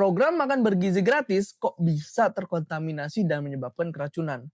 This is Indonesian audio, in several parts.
Program makan bergizi gratis kok bisa terkontaminasi dan menyebabkan keracunan?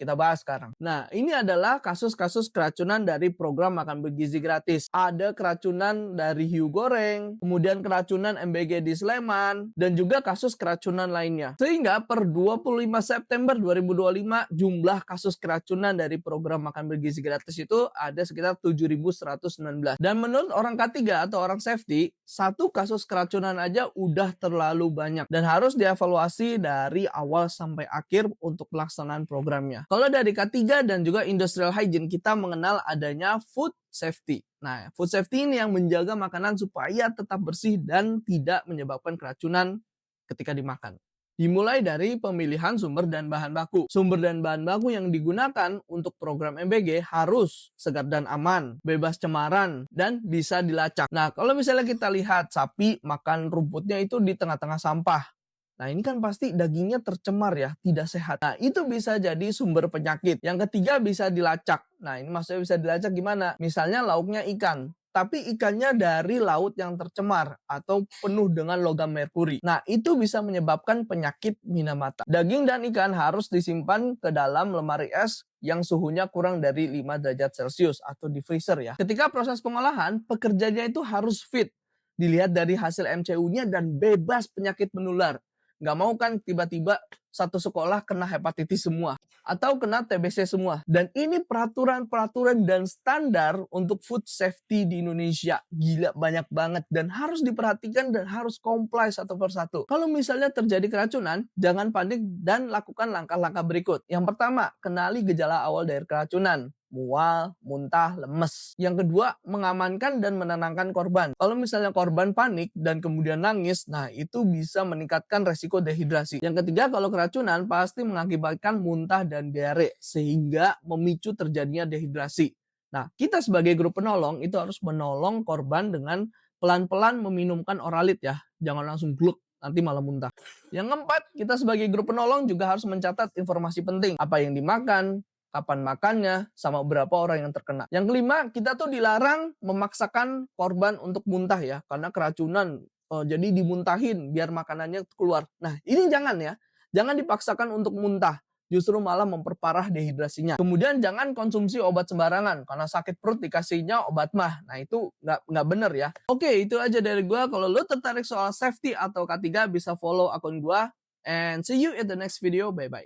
Kita bahas sekarang. Nah, ini adalah kasus-kasus keracunan dari program makan bergizi gratis. Ada keracunan dari hiu goreng, kemudian keracunan MBG di Sleman, dan juga kasus keracunan lainnya. Sehingga per 25 September 2025, jumlah kasus keracunan dari program makan bergizi gratis itu ada sekitar 7.119. Dan menurut orang K3 atau orang safety, satu kasus keracunan aja udah terlalu banyak dan harus dievaluasi dari awal sampai akhir untuk pelaksanaan programnya. Kalau dari K3 dan juga industrial hygiene, kita mengenal adanya food safety. Nah, food safety ini yang menjaga makanan supaya tetap bersih dan tidak menyebabkan keracunan ketika dimakan. Dimulai dari pemilihan sumber dan bahan baku. Sumber dan bahan baku yang digunakan untuk program MBG harus segar dan aman, bebas cemaran, dan bisa dilacak. Nah, kalau misalnya kita lihat sapi makan rumputnya itu di tengah-tengah sampah. Nah, ini kan pasti dagingnya tercemar ya, tidak sehat. Nah, itu bisa jadi sumber penyakit. Yang ketiga bisa dilacak. Nah, ini maksudnya bisa dilacak gimana? Misalnya lauknya ikan, tapi ikannya dari laut yang tercemar atau penuh dengan logam merkuri. Nah, itu bisa menyebabkan penyakit minamata. Daging dan ikan harus disimpan ke dalam lemari es yang suhunya kurang dari 5 derajat Celcius atau di freezer ya. Ketika proses pengolahan, pekerjanya itu harus fit. Dilihat dari hasil MCU-nya dan bebas penyakit menular. Nggak mau kan tiba-tiba satu sekolah kena hepatitis semua atau kena TBC semua. Dan ini peraturan-peraturan dan standar untuk food safety di Indonesia. Gila, banyak banget dan harus diperhatikan dan harus comply satu persatu. Kalau misalnya terjadi keracunan, jangan panik dan lakukan langkah-langkah berikut. Yang pertama, kenali gejala awal dari keracunan. Mual, muntah, lemes. Yang kedua, mengamankan dan menenangkan korban. Kalau misalnya korban panik dan kemudian nangis, nah itu bisa meningkatkan resiko dehidrasi. Yang ketiga, kalau keracunan pasti mengakibatkan muntah dan diare, sehingga memicu terjadinya dehidrasi. Nah, kita sebagai grup penolong itu harus menolong korban dengan pelan-pelan meminumkan oralit ya. Jangan langsung gluk, nanti malah muntah. Yang keempat, kita sebagai grup penolong juga harus mencatat informasi penting. Apa yang dimakan, kapan makannya, sama berapa orang yang terkena. Yang kelima, kita tuh dilarang memaksakan korban untuk muntah ya, karena keracunan. Jadi dimuntahin biar makanannya keluar. Nah, ini jangan ya. Jangan dipaksakan untuk muntah. Justru malah memperparah dehidrasinya. Kemudian jangan konsumsi obat sembarangan. Karena sakit perut dikasihnya obat mah. Nah, itu nggak bener ya. Oke, itu aja dari gua. Kalau lo tertarik soal safety atau K3, bisa follow akun gua. And see you in the next video. Bye-bye.